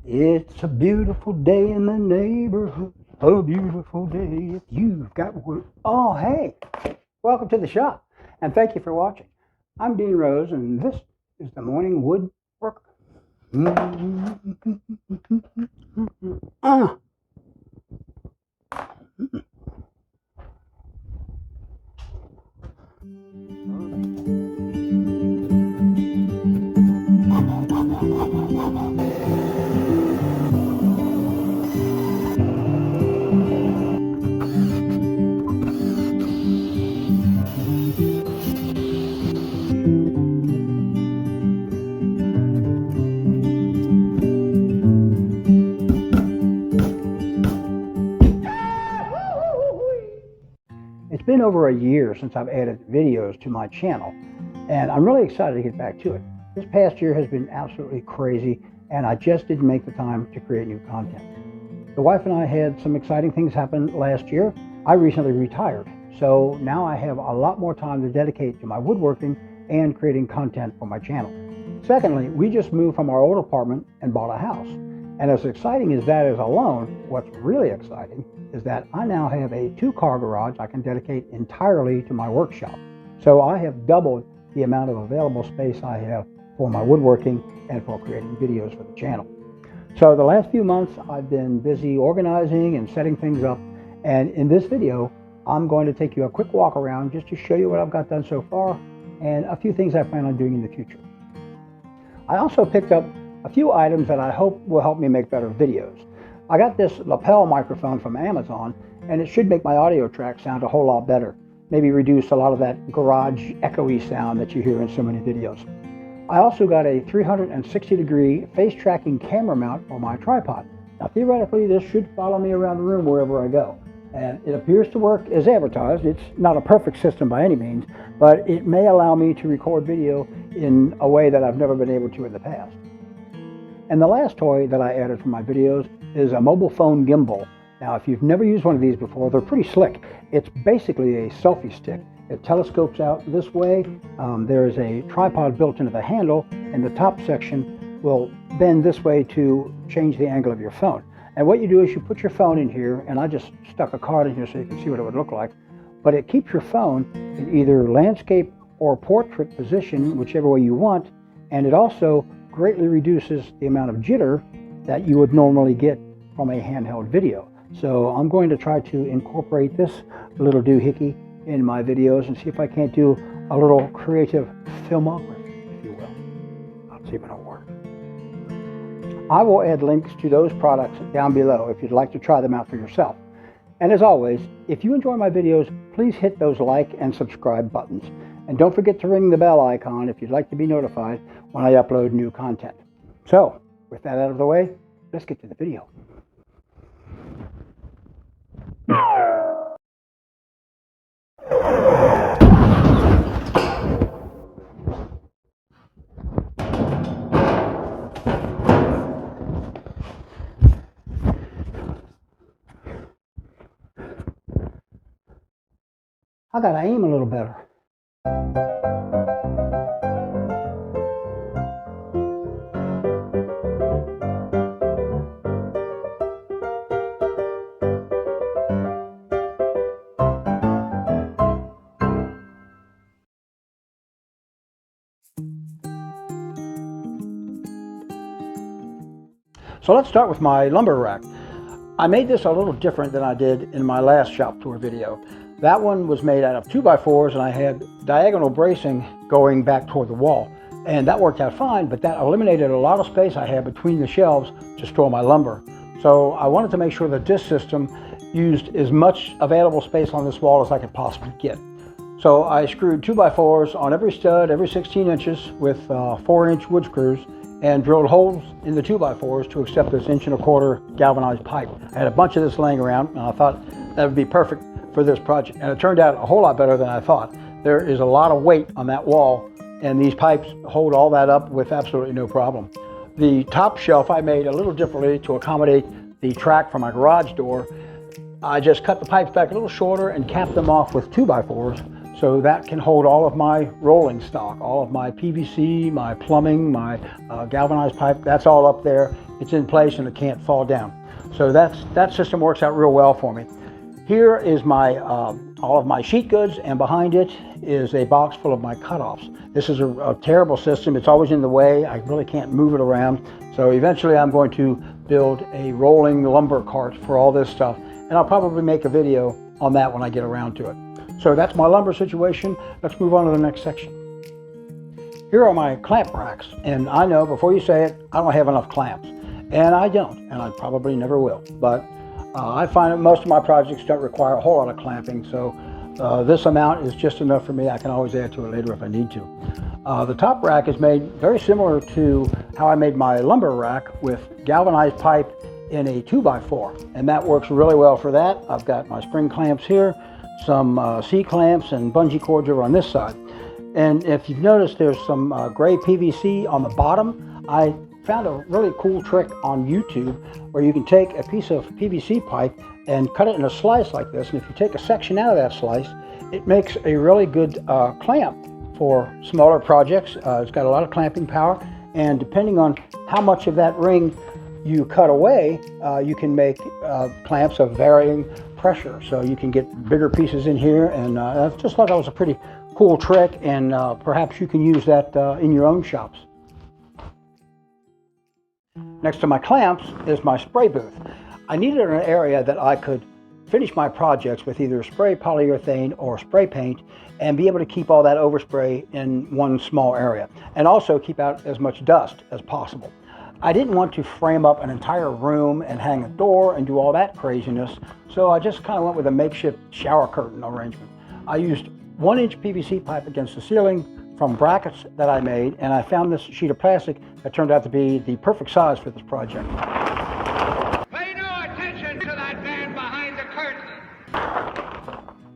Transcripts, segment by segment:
It's a beautiful day in the neighborhood, a beautiful day if you've got wood. Oh, hey, welcome to the shop, and thank you for watching. I'm Dean Rose, and this is the Morning Woodworker. It's been over a year since I've added videos to my channel, and I'm really excited to get back to it. This past year has been absolutely crazy, and I just didn't make the time to create new content. The wife and I had some exciting things happen last year. I recently retired, so now I have a lot more time to dedicate to my woodworking and creating content for my channel. Secondly, we just moved from our old apartment and bought a house. And as exciting as that is alone, what's really exciting is that I now have a 2-car garage I can dedicate entirely to my workshop. So I have doubled the amount of available space I have for my woodworking and for creating videos for the channel. So the last few months I've been busy organizing and setting things up, and in this video I'm going to take you a quick walk around just to show you what I've got done so far and a few things I plan on doing in the future. I also picked up a few items that I hope will help me make better videos. I got this lapel microphone from Amazon, and it should make my audio track sound a whole lot better. Maybe reduce a lot of that garage echoey sound that you hear in so many videos. I also got a 360-degree face tracking camera mount for my tripod. Now theoretically this should follow me around the room wherever I go. And it appears to work as advertised. It's not a perfect system by any means, but it may allow me to record video in a way that I've never been able to in the past. And the last toy that I added for my videos is a mobile phone gimbal. Now, if you've never used one of these before, they're pretty slick. It's basically a selfie stick. It telescopes out this way. There is a tripod built into the handle, and the top section will bend this way to change the angle of your phone. And what you do is you put your phone in here, and I just stuck a card in here so you can see what it would look like. But it keeps your phone in either landscape or portrait position, whichever way you want, and it also greatly reduces the amount of jitter that you would normally get from a handheld video. So I'm going to try to incorporate this little doohickey in my videos and see if I can't do a little creative filmography, if you will. I'll see if it'll work. I will add links to those products down below if you'd like to try them out for yourself. And as always, if you enjoy my videos, please hit those like and subscribe buttons. And don't forget to ring the bell icon if you'd like to be notified when I upload new content. So, with that out of the way, let's get to the video. I gotta aim a little better. So let's start with my lumber rack. I made this a little different than I did in my last shop tour video. That one was made out of 2x4s, and I had diagonal bracing going back toward the wall. And that worked out fine, but that eliminated a lot of space I had between the shelves to store my lumber. So I wanted to make sure that this system used as much available space on this wall as I could possibly get. So I screwed 2x4s on every stud, every 16 inches with 4-inch wood screws, and drilled holes in the 2x4s to accept this 1.25 inch galvanized pipe. I had a bunch of this laying around, and I thought that would be perfect for this project. And it turned out a whole lot better than I thought. There is a lot of weight on that wall, and these pipes hold all that up with absolutely no problem. The top shelf I made a little differently to accommodate the track for my garage door. I just cut the pipes back a little shorter and capped them off with 2x4s So that can hold all of my rolling stock, all of my PVC, my plumbing, my galvanized pipe. That's all up there. It's in place and it can't fall down. So that system works out real well for me. Here is my all of my sheet goods, and behind it is a box full of my cutoffs. This is a terrible system. It's always in the way. I really can't move it around. So eventually I'm going to build a rolling lumber cart for all this stuff, and I'll probably make a video on that when I get around to it. So that's my lumber situation. Let's move on to the next section. Here are my clamp racks, and I know before you say it, I don't have enough clamps, and I don't, and I probably never will. But I find that most of my projects don't require a whole lot of clamping, so this amount is just enough for me. I can always add to it later if I need to. The top rack is made very similar to how I made my lumber rack, with galvanized pipe in a 2x4, and that works really well for that. I've got my spring clamps here, some C-clamps and bungee cords over on this side. And if you've noticed, there's some gray PVC on the bottom. I found a really cool trick on YouTube where you can take a piece of PVC pipe and cut it in a slice like this, and if you take a section out of that slice, it makes a really good clamp for smaller projects. It's got a lot of clamping power, and depending on how much of that ring you cut away, you can make clamps of varying pressure, so you can get bigger pieces in here. And I just thought that was a pretty cool trick, and perhaps you can use that in your own shops. Next to my clamps is my spray booth. I needed an area that I could finish my projects with either spray polyurethane or spray paint, and be able to keep all that overspray in one small area, and also keep out as much dust as possible. I didn't want to frame up an entire room and hang a door and do all that craziness, so I just kind of went with a makeshift shower curtain arrangement. I used 1-inch PVC pipe against the ceiling from brackets that I made, and I found this sheet of plastic that turned out to be the perfect size for this project. Pay no attention to that man behind the curtain.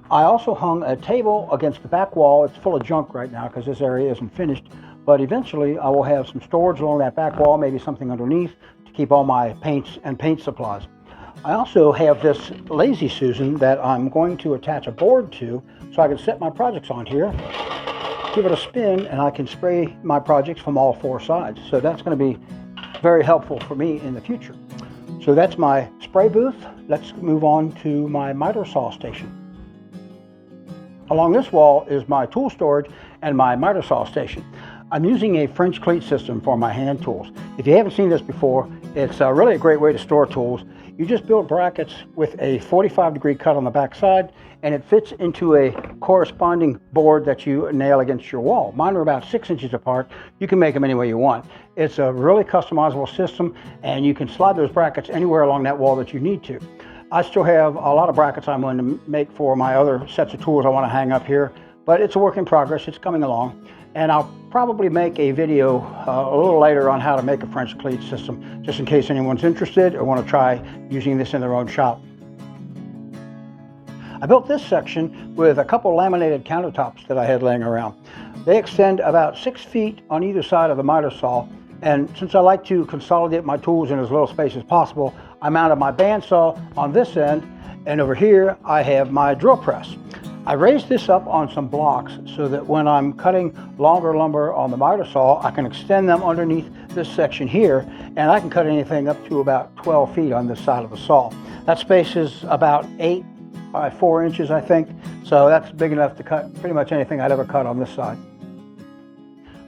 I also hung a table against the back wall. It's full of junk right now because this area isn't finished, but eventually I will have some storage along that back wall, maybe something underneath to keep all my paints and paint supplies. I also have this Lazy Susan that I'm going to attach a board to, so I can set my projects on here, give it a spin, and I can spray my projects from all 4 sides. So that's going to be very helpful for me in the future. So that's my spray booth. Let's move on to my miter saw station. Along this wall is my tool storage and my miter saw station. I'm using a French cleat system for my hand tools. If you haven't seen this before, it's really a great way to store tools. You just build brackets with a 45-degree cut on the back side, and it fits into a corresponding board that you nail against your wall. Mine are about 6 inches apart. You can make them any way you want. It's a really customizable system, and you can slide those brackets anywhere along that wall that you need to. I still have a lot of brackets I'm going to make for my other sets of tools I want to hang up here, but it's a work in progress. It's coming along. And I'll probably make a video a little later on how to make a French cleat system, just in case anyone's interested or want to try using this in their own shop. I built this section with a couple laminated countertops that I had laying around. They extend about 6 feet on either side of the miter saw, and since I like to consolidate my tools in as little space as possible, I mounted my bandsaw on this end, and over here I have my drill press. I raised this up on some blocks so that when I'm cutting longer lumber on the miter saw, I can extend them underneath this section here, and I can cut anything up to about 12 feet on this side of the saw. That space is about 8 by 4 inches, I think, so that's big enough to cut pretty much anything I'd ever cut on this side.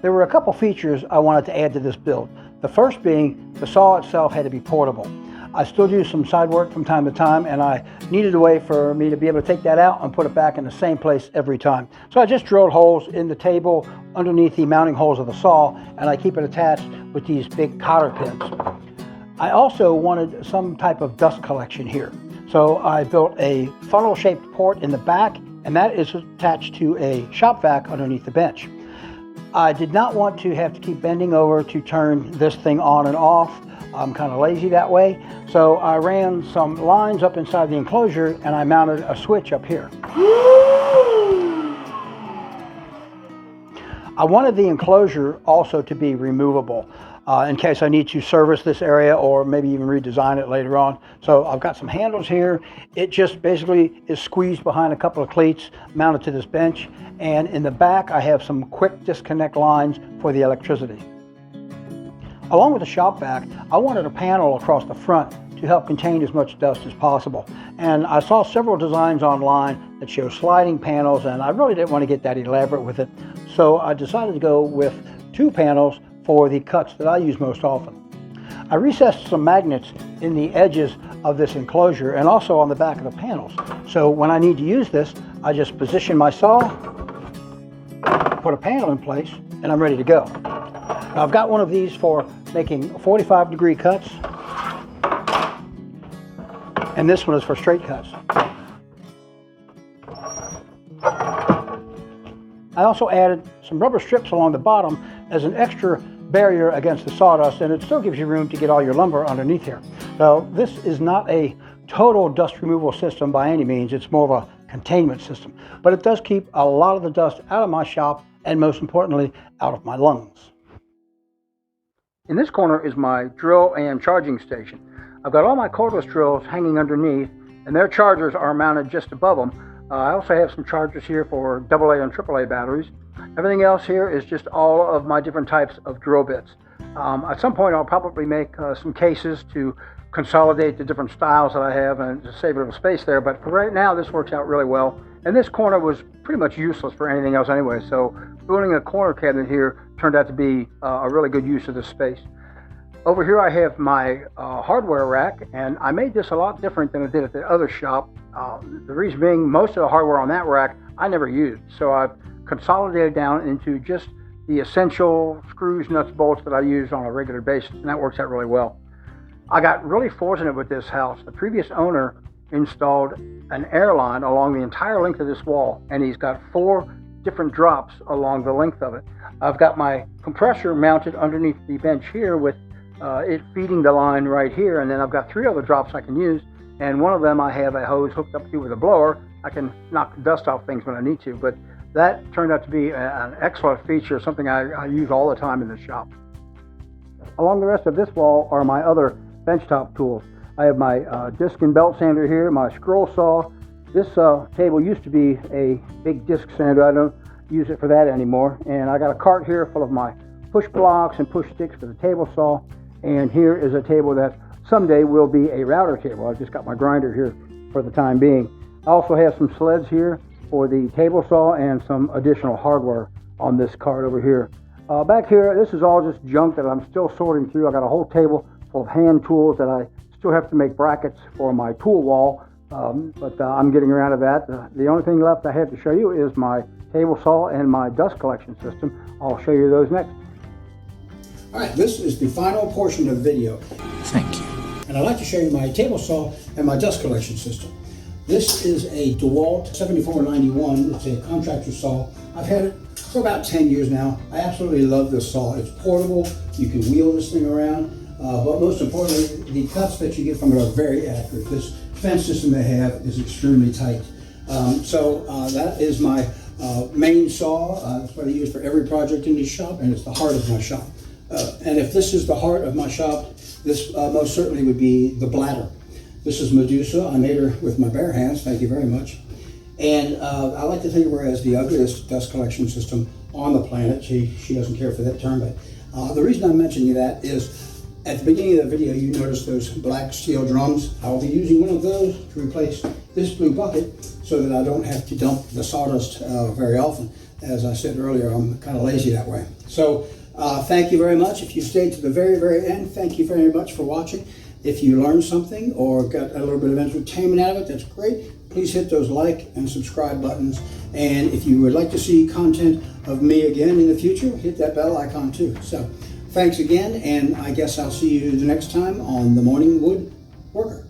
There were a couple features I wanted to add to this build. The first being the saw itself had to be portable. I still do some side work from time to time, and I needed a way for me to be able to take that out and put it back in the same place every time. So I just drilled holes in the table underneath the mounting holes of the saw, and I keep it attached with these big cotter pins. I also wanted some type of dust collection here. So I built a funnel-shaped port in the back, and that is attached to a shop vac underneath the bench. I did not want to have to keep bending over to turn this thing on and off. I'm kind of lazy that way. So I ran some lines up inside the enclosure, and I mounted a switch up here. I wanted the enclosure also to be removable. in case I need to service this area or maybe even redesign it later on. So I've got some handles here. It just basically is squeezed behind a couple of cleats mounted to this bench. And in the back, I have some quick disconnect lines for the electricity. Along with the shop vac, I wanted a panel across the front to help contain as much dust as possible. And I saw several designs online that show sliding panels, and I really didn't want to get that elaborate with it. So I decided to go with 2 panels for the cuts that I use most often. I recessed some magnets in the edges of this enclosure and also on the back of the panels. So when I need to use this, I just position my saw, put a panel in place, and I'm ready to go. Now, I've got one of these for making 45-degree cuts, and this one is for straight cuts. I also added some rubber strips along the bottom as an extra barrier against the sawdust, and it still gives you room to get all your lumber underneath here. So this is not a total dust removal system by any means. It's more of a containment system, but it does keep a lot of the dust out of my shop and, most importantly, out of my lungs. In this corner is my drill and charging station. I've got all my cordless drills hanging underneath, and their chargers are mounted just above them. I also have some chargers here for AA and AAA batteries. Everything else here is just all of my different types of drill bits. At some point I'll probably make some cases to consolidate the different styles that I have and just save a little space there, but for right now this works out really well. And this corner was pretty much useless for anything else anyway, so building a corner cabinet here turned out to be a really good use of this space. Over here I have my hardware rack, and I made this a lot different than I did at the other shop. The reason being, most of the hardware on that rack I never used, so I've consolidated down into just the essential screws, nuts, bolts that I use on a regular basis, and that works out really well. I got really fortunate with this house. The previous owner installed an air line along the entire length of this wall, and he's got 4 different drops along the length of it. I've got my compressor mounted underneath the bench here with it feeding the line right here, and then I've got 3 other drops I can use, and one of them I have a hose hooked up to with a blower. I can knock the dust off things when I need to, but that turned out to be an excellent feature, something I use all the time in the shop. Along the rest of this wall are my other benchtop tools. I have my disc and belt sander here, my scroll saw. This table used to be a big disc sander. I don't use it for that anymore. And I got a cart here full of my push blocks and push sticks for the table saw. And here is a table that someday will be a router table. I've just got my grinder here for the time being. I also have some sleds here for the table saw and some additional hardware on this cart over here. Back here, this is all just junk that I'm still sorting through. I got a whole table full of hand tools that I still have to make brackets for my tool wall, but I'm getting around to that. The only thing left I have to show you is my table saw and my dust collection system. I'll show you those next. All right, this is the final portion of the video. Thank you. And I'd like to show you my table saw and my dust collection system. This is a DeWalt 7491. It's a contractor saw. I've had it for about 10 years now. I absolutely love this saw. It's portable. You can wheel this thing around. But most importantly, the cuts that you get from it are very accurate. This fence system they have is extremely tight. That is my main saw. That's what I use for every project in this shop, and it's the heart of my shop. And if this is the heart of my shop, this most certainly would be the bladder. This is Medusa. I made her with my bare hands. Thank you very much. And I like to think of her as the ugliest dust collection system on the planet. She doesn't care for that term, but the reason I'm mentioning that is at the beginning of the video, you noticed those black steel drums. I'll be using one of those to replace this blue bucket so that I don't have to dump the sawdust very often. As I said earlier, I'm kind of lazy that way. So thank you very much. If you stayed to the very, very end, thank you very much for watching. If you learned something or got a little bit of entertainment out of it, that's great. Please hit those like and subscribe buttons. And if you would like to see content of me again in the future, hit that bell icon too. So thanks again, and I guess I'll see you the next time on The Morning Wood Worker.